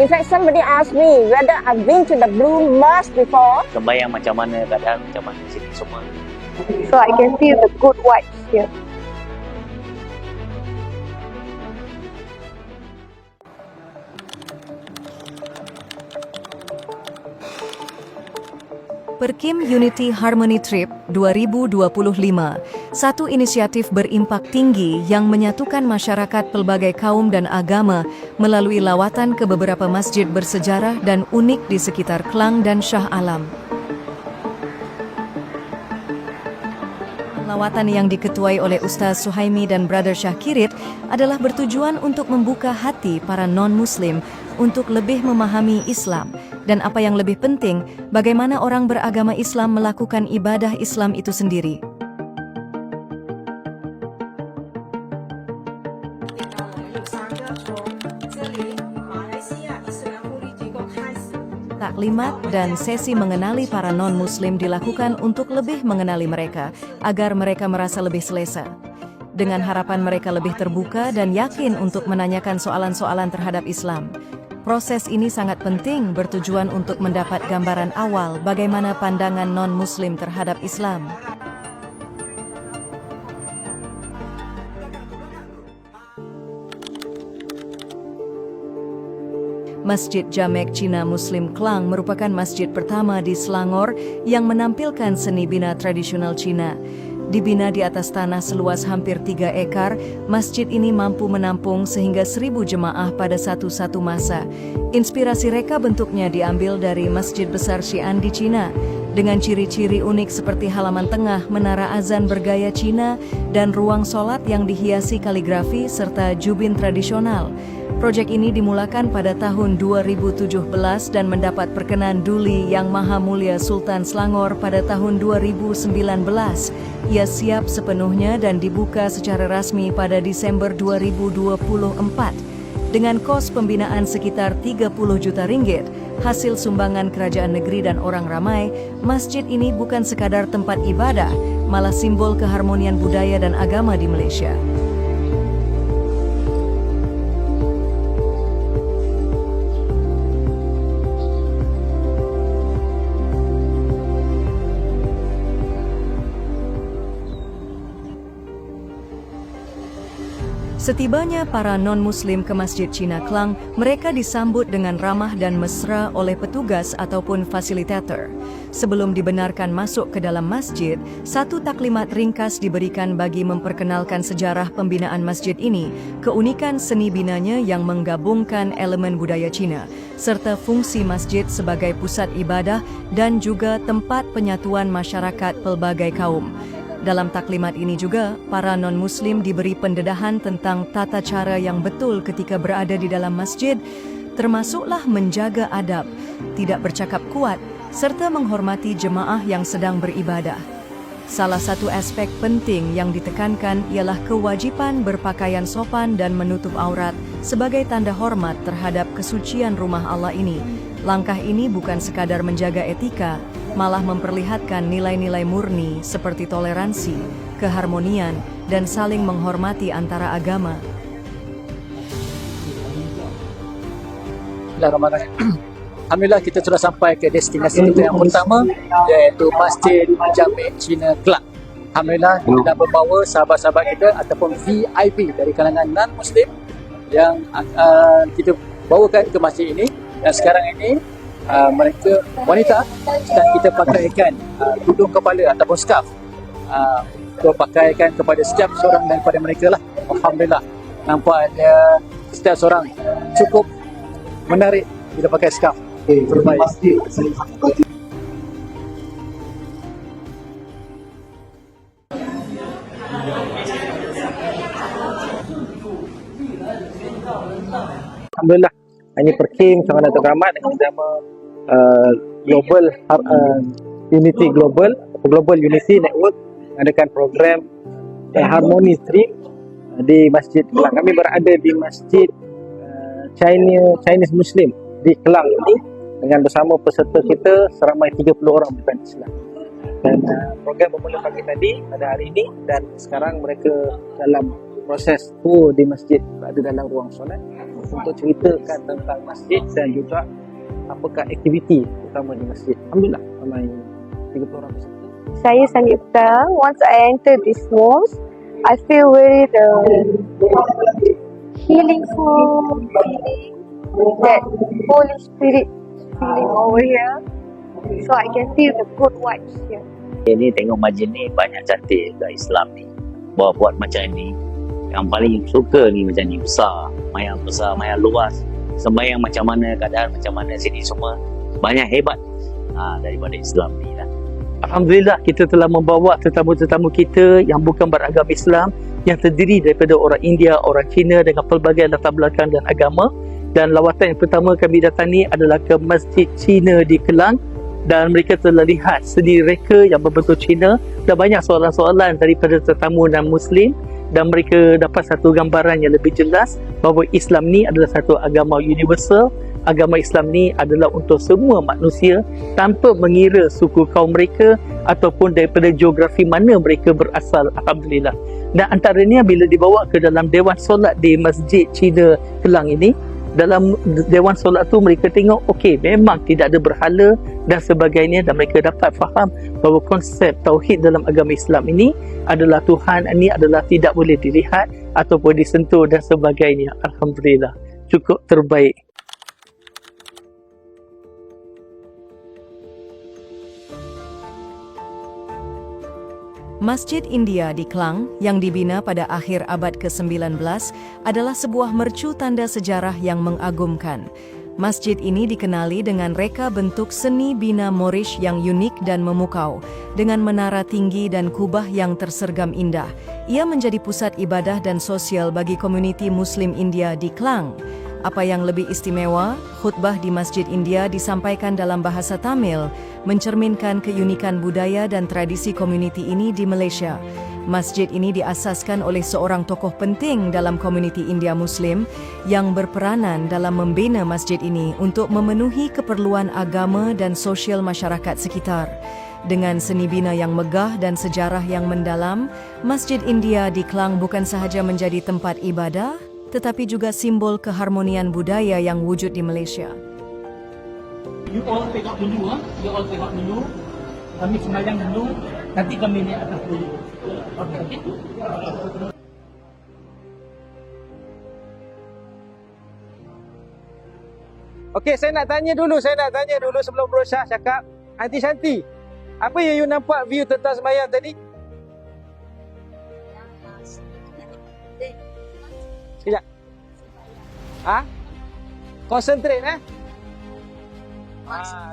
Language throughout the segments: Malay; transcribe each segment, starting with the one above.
In fact, somebody asked me whether I've been to the Blue Mosque before. Sembahyang macam mana, keadaan macam mana sini semua. So I can feel the good vibes here. Perkim Unity Harmony Trip 2025, satu inisiatif berimpak tinggi yang menyatukan masyarakat pelbagai kaum dan agama melalui lawatan ke beberapa masjid bersejarah dan unik di sekitar Klang dan Shah Alam. Lawatan yang diketuai oleh Ustaz Suhaimi dan Brother Syahkirit adalah bertujuan untuk membuka hati para non-Muslim untuk lebih memahami Islam. Dan apa yang lebih penting, bagaimana orang beragama Islam melakukan ibadah Islam itu sendiri. Taklimat dan sesi mengenali para non-Muslim dilakukan untuk lebih mengenali mereka, agar mereka merasa lebih selesa. Dengan harapan mereka lebih terbuka dan yakin untuk menanyakan soalan-soalan terhadap Islam. Proses ini sangat penting bertujuan untuk mendapat gambaran awal bagaimana pandangan non-Muslim terhadap Islam. Masjid Jamek Cina Muslim Klang merupakan masjid pertama di Selangor yang menampilkan seni bina tradisional Cina. Dibina di atas tanah seluas hampir 3 ekar, masjid ini mampu menampung sehingga 1.000 jemaah pada satu masa. Inspirasi reka bentuknya diambil dari Masjid Besar Xi'an di Cina, dengan ciri-ciri unik seperti halaman tengah, menara azan bergaya Cina, dan ruang sholat yang dihiasi kaligrafi serta jubin tradisional. Proyek ini dimulakan pada tahun 2017 dan mendapat perkenan Duli Yang Maha Mulia Sultan Selangor pada tahun 2019. Ia siap sepenuhnya dan dibuka secara rasmi pada Desember 2024. Dengan kos pembinaan sekitar 30 juta ringgit, hasil sumbangan kerajaan negeri dan orang ramai, masjid ini bukan sekadar tempat ibadah, malah simbol keharmonian budaya dan agama di Malaysia. Setibanya para non-Muslim ke Masjid Cina Klang, mereka disambut dengan ramah dan mesra oleh petugas ataupun fasilitator. Sebelum dibenarkan masuk ke dalam masjid, satu taklimat ringkas diberikan bagi memperkenalkan sejarah pembinaan masjid ini, keunikan seni binanya yang menggabungkan elemen budaya Cina, serta fungsi masjid sebagai pusat ibadah dan juga tempat penyatuan masyarakat pelbagai kaum. Dalam taklimat ini juga, para non-Muslim diberi pendedahan tentang tata cara yang betul ketika berada di dalam masjid, termasuklah menjaga adab, tidak bercakap kuat, serta menghormati jemaah yang sedang beribadah. Salah satu aspek penting yang ditekankan ialah kewajipan berpakaian sopan dan menutup aurat sebagai tanda hormat terhadap kesucian rumah Allah ini. Langkah ini bukan sekadar menjaga etika, malah memperlihatkan nilai-nilai murni seperti toleransi, keharmonian, dan saling menghormati antara agama. Alhamdulillah kita sudah sampai ke destinasi kita yang pertama, iaitu Masjid Jamek Cina Klang. Alhamdulillah kita dah membawa sahabat-sahabat kita ataupun VIP dari kalangan non-Muslim yang kita bawakan ke masjid ini. Dan sekarang ini mereka wanita sedang kita pakaikan tudung kepala ataupun scarf. Kita pakaikan kepada setiap seorang daripada mereka lah. Alhamdulillah nampak dia setiap seorang cukup menarik bila pakai scarf. Terbaik. Alhamdulillah. Ini Perkim Cawangan Datuk Rahmat dengan nama Global Unity Global Unity Network mengadakan program Harmony Trip di Masjid Klang. Kami berada di Masjid Chinese Muslim di Klang ini dengan bersama peserta kita seramai 30 orang bukan Islam. Dan program bermula pagi tadi pada hari ini dan sekarang mereka dalam proses tour di masjid ada dalam ruang solat untuk ceritakan tentang masjid dan juga apakah aktiviti utama di masjid. Alhamdulillah, ramai 30 orang peserta. Saya sangat senang. Once I enter this mosque, I feel very healingful feeling, that Holy Spirit feeling over here. So I can feel the good vibes here. Ini tengok masjid ni banyak cantik kat Islam ni. Buat macam ni. Yang paling suka ni macam ni, besar, maya luas. Sembahyang macam mana, keadaan macam mana sini semua. Banyak hebat daripada Islam ni lah. Alhamdulillah, kita telah membawa tetamu-tetamu kita yang bukan beragama Islam, yang terdiri daripada orang India, orang Cina dengan pelbagai latar belakang dan agama. Dan lawatan yang pertama kami datangi adalah ke Masjid Cina di Kelang, dan mereka telah lihat seni reka yang berbentuk Cina dan banyak soalan-soalan daripada tetamu non-Muslim, dan mereka dapat satu gambaran yang lebih jelas bahawa Islam ni adalah satu agama universal. Agama Islam ni adalah untuk semua manusia tanpa mengira suku kaum mereka ataupun daripada geografi mana mereka berasal. Alhamdulillah. Dan antaranya bila dibawa ke dalam Dewan Solat di Masjid Cina Kelang ini, dalam Dewan Solat tu mereka tengok okey, memang tidak ada berhala dan sebagainya, dan mereka dapat faham bahawa konsep tauhid dalam agama Islam ini adalah Tuhan ini adalah tidak boleh dilihat ataupun disentuh dan sebagainya. Alhamdulillah, cukup terbaik. Masjid India di Klang yang dibina pada akhir abad ke-19 adalah sebuah mercu tanda sejarah yang mengagumkan. Masjid ini dikenali dengan reka bentuk seni bina Moorish yang unik dan memukau, dengan menara tinggi dan kubah yang tersergam indah. Ia menjadi pusat ibadah dan sosial bagi komuniti Muslim India di Klang. Apa yang lebih istimewa, khutbah di Masjid India disampaikan dalam bahasa Tamil, mencerminkan keunikan budaya dan tradisi komuniti ini di Malaysia. Masjid ini diasaskan oleh seorang tokoh penting dalam komuniti India Muslim yang berperanan dalam membina masjid ini untuk memenuhi keperluan agama dan sosial masyarakat sekitar. Dengan seni bina yang megah dan sejarah yang mendalam, Masjid India di Klang bukan sahaja menjadi tempat ibadah, tetapi juga simbol keharmonian budaya yang wujud di Malaysia. You all tengok dulu, you all tengok dulu. Kami sembahyang dulu, nanti kami naik atas dulu. Okey. Okey, saya nak tanya dulu sebelum Bro Syah cakap. Aunty Shanti, apa yang you nampak view tentang sembahyang tadi? Sekejap. Concentrate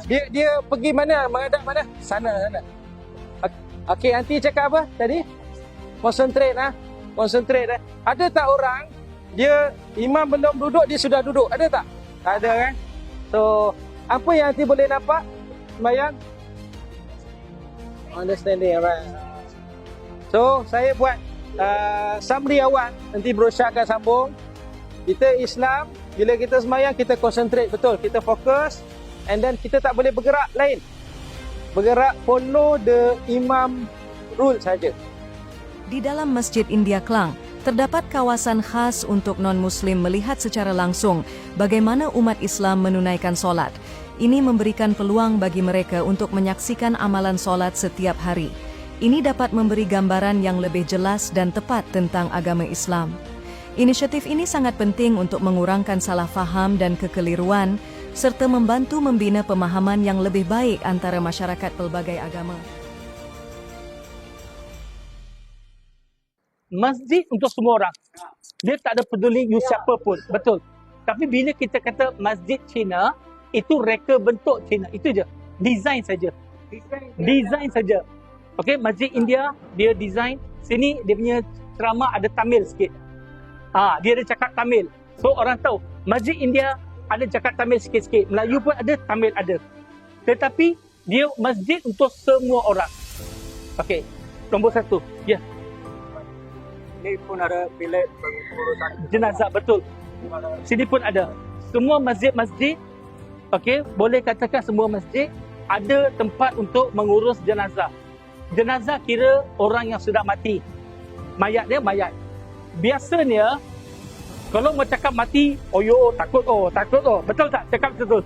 Dia pergi mana? Menghadap mana? Sana. Okey, aunty cakap apa tadi? Concentrate Concentrate Ada tak orang dia imam belum duduk dia sudah duduk? Ada tak? Tak ada kan? So, apa yang aunty boleh nampak sembahyang? Understanding, right? So, saya buat summary awal, nanti Bro Syah akan sambung. Kita Islam, bila kita sembahyang kita concentrate betul, kita fokus, and then kita tak boleh bergerak lain. Bergerak follow the imam rule saja. Di dalam Masjid India Klang, terdapat kawasan khas untuk non-Muslim melihat secara langsung bagaimana umat Islam menunaikan solat. Ini memberikan peluang bagi mereka untuk menyaksikan amalan solat setiap hari. Ini dapat memberi gambaran yang lebih jelas dan tepat tentang agama Islam. Inisiatif ini sangat penting untuk mengurangkan salah faham dan kekeliruan, serta membantu membina pemahaman yang lebih baik antara masyarakat pelbagai agama. Masjid untuk semua orang. Dia tak ada peduli you siapa pun. Betul. Tapi bila kita kata Masjid Cina, itu reka bentuk Cina. Itu je. Design saja. Design saja. Okey, Masjid India, dia design. Sini dia punya ceramah ada Tamil sikit. Dia ada cakap Tamil. So orang tahu, Masjid India ada cakap Tamil sikit-sikit. Melayu pun ada, Tamil ada. Tetapi dia masjid untuk semua orang. Okey, nombor 1. Ya. Ini pun ada bilik pengurusan Jenazah, betul. Sini pun ada. Semua masjid-masjid, okey, boleh katakan semua masjid ada tempat untuk mengurus jenazah. Jenazah kira orang yang sudah mati. Mayat dia mayat. biasanya kalau mau cakap mati, takut betul tak cakap betul?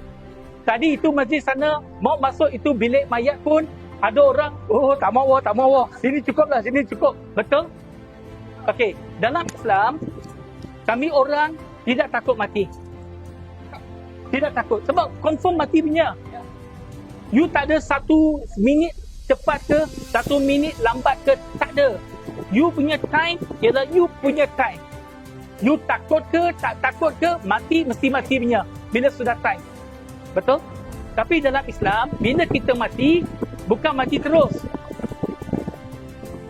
Tadi itu masjid sana mau masuk itu bilik mayat pun ada orang tak mau sini cukup, betul? Okey, dalam Islam kami orang tidak takut mati. Tidak takut sebab confirm mati punya. You tak ada 1 minit cepat ke, 1 minit lambat ke, tak ada. You punya time ialah you punya time. You takut ke, tak takut ke, mati mesti mati punya bila sudah time. Betul? Tapi dalam Islam, bila kita mati, bukan mati terus.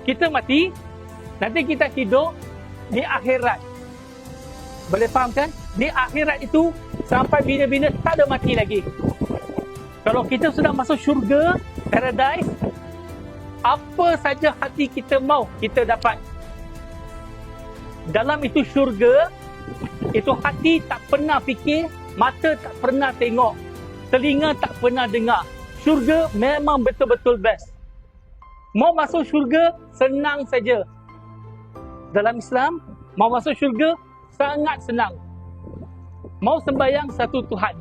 Kita mati, nanti kita hidup di akhirat. Boleh faham kan? Di akhirat itu, sampai bila-bila tak ada mati lagi. Kalau kita sudah masuk syurga, paradise, apa saja hati kita mau, kita dapat. Dalam itu syurga, itu hati tak pernah fikir, mata tak pernah tengok, telinga tak pernah dengar. Syurga memang betul-betul best. Mau masuk syurga, senang saja. Dalam Islam, mau masuk syurga, sangat senang. Mau sembahyang satu Tuhan.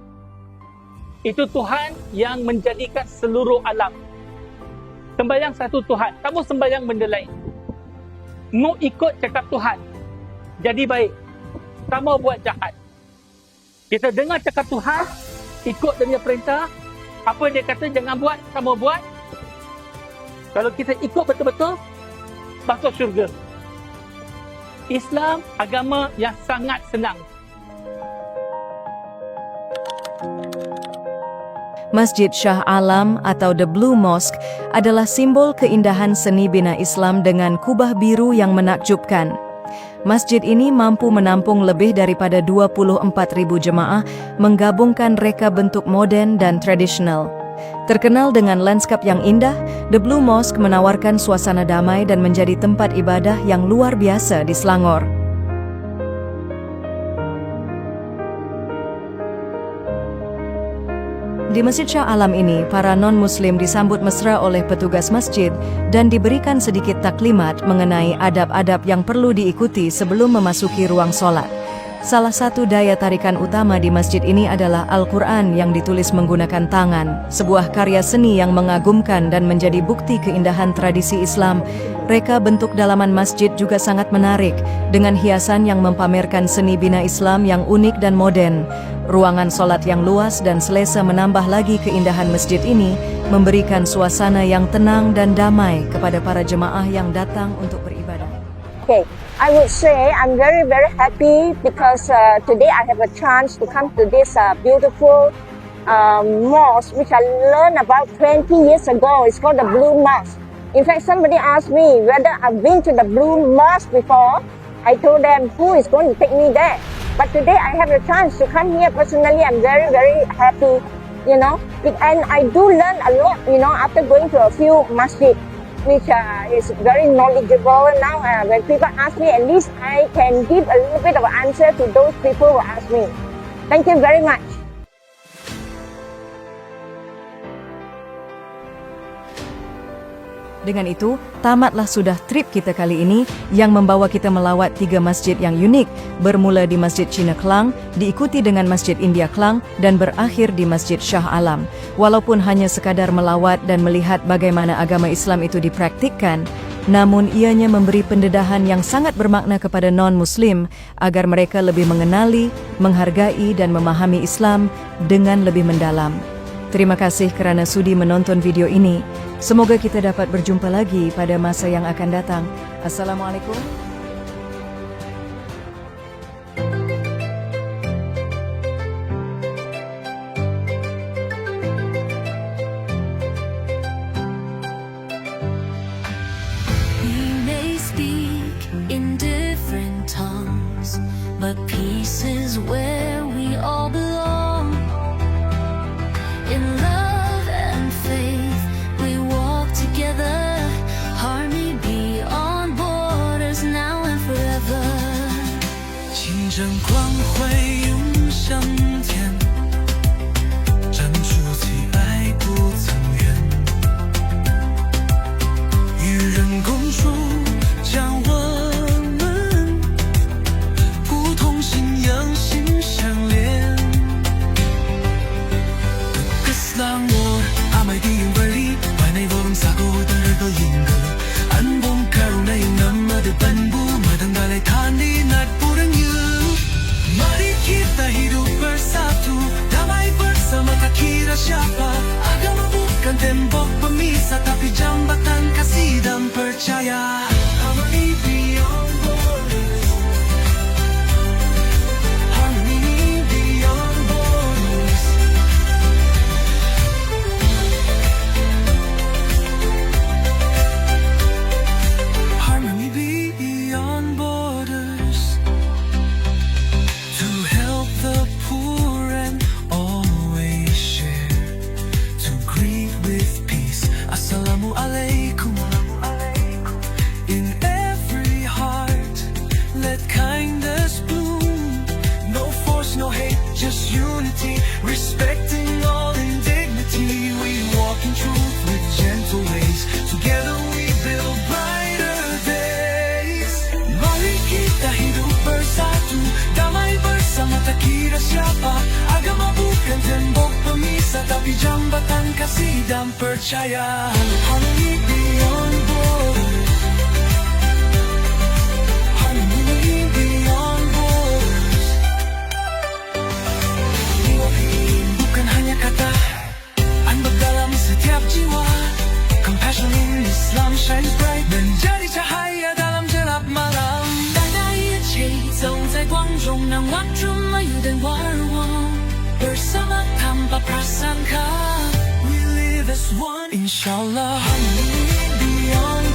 Itu Tuhan yang menjadikan seluruh alam. Sembahyang satu Tuhan, tak mau sembahyang benda lain. Mau ikut cakap Tuhan, jadi baik. Tak mau buat jahat. Kita dengar cakap Tuhan, ikut dia perintah. Apa dia kata jangan buat, tak mau buat. Kalau kita ikut betul-betul, masuk syurga. Islam agama yang sangat senang. Masjid Shah Alam atau The Blue Mosque adalah simbol keindahan seni bina Islam dengan kubah biru yang menakjubkan. Masjid ini mampu menampung lebih daripada 24,000 jemaah, menggabungkan reka bentuk moden dan tradisional. Terkenal dengan lanskap yang indah, The Blue Mosque menawarkan suasana damai dan menjadi tempat ibadah yang luar biasa di Selangor. Di Masjid Shah Alam ini, para non-Muslim disambut mesra oleh petugas masjid dan diberikan sedikit taklimat mengenai adab-adab yang perlu diikuti sebelum memasuki ruang solat. Salah satu daya tarikan utama di masjid ini adalah Al-Quran yang ditulis menggunakan tangan, sebuah karya seni yang mengagumkan dan menjadi bukti keindahan tradisi Islam. Reka bentuk dalaman masjid juga sangat menarik, dengan hiasan yang mempamerkan seni bina Islam yang unik dan modern. Ruangan solat yang luas dan selesa menambah lagi keindahan masjid ini, memberikan suasana yang tenang dan damai kepada para jemaah yang datang untuk beribadah. Okay, I would say I'm very, very happy because today I have a chance to come to this beautiful mosque, which I learned about 20 years ago. It's called the Blue Mosque. In fact, somebody asked me whether I've been to the Blue Mosque before. I told them, who is going to take me there? But today I have a chance to come here personally. I'm very, very happy, you know. And I do learn a lot, you know, after going to a few masjid, which is very knowledgeable. Now, when people ask me, at least I can give a little bit of an answer to those people who ask me. Thank you very much. Dengan itu, tamatlah sudah trip kita kali ini yang membawa kita melawat 3 masjid yang unik, bermula di Masjid Cina Klang, diikuti dengan Masjid India Klang, dan berakhir di Masjid Shah Alam. Walaupun hanya sekadar melawat dan melihat bagaimana agama Islam itu dipraktikkan, namun ianya memberi pendedahan yang sangat bermakna kepada non-Muslim agar mereka lebih mengenali, menghargai dan memahami Islam dengan lebih mendalam. Terima kasih kerana sudi menonton video ini. Semoga kita dapat berjumpa lagi pada masa yang akan datang. Assalamualaikum. We may speak in different tongues, but peace is where we all belong. In love and faith, we walk together, harmony beyond borders now. kira siapa. Agama bukan tembok pemisah, tapi jambatan kasih dan percaya. Harmony beyond borders. Harmony beyond borders. Harmony beyond borders. To help the poor and always share. To greet with peace. Assalamu alaikum. In every heart, let kindness bloom. No force, no hate, just unity. Respecting all in dignity. We walk in truth with gentle ways. Together we build brighter days. Mari kita hidup bersatu, damai bersama tak kira siapa. Agama bukan tembok pemisah, tapi jambatan kasih dan percaya. Harmony beyond borders. Harmony beyond borders. Bukan hanya kata, anbak dalam setiap jiwa. Compassion in Islam shines bright, menjadi cahaya dalam gelap malam. 大家一起走在光中，难忘这么有的warna bersama tanpa prasangka. We live as one, inshallah. Harmony beyond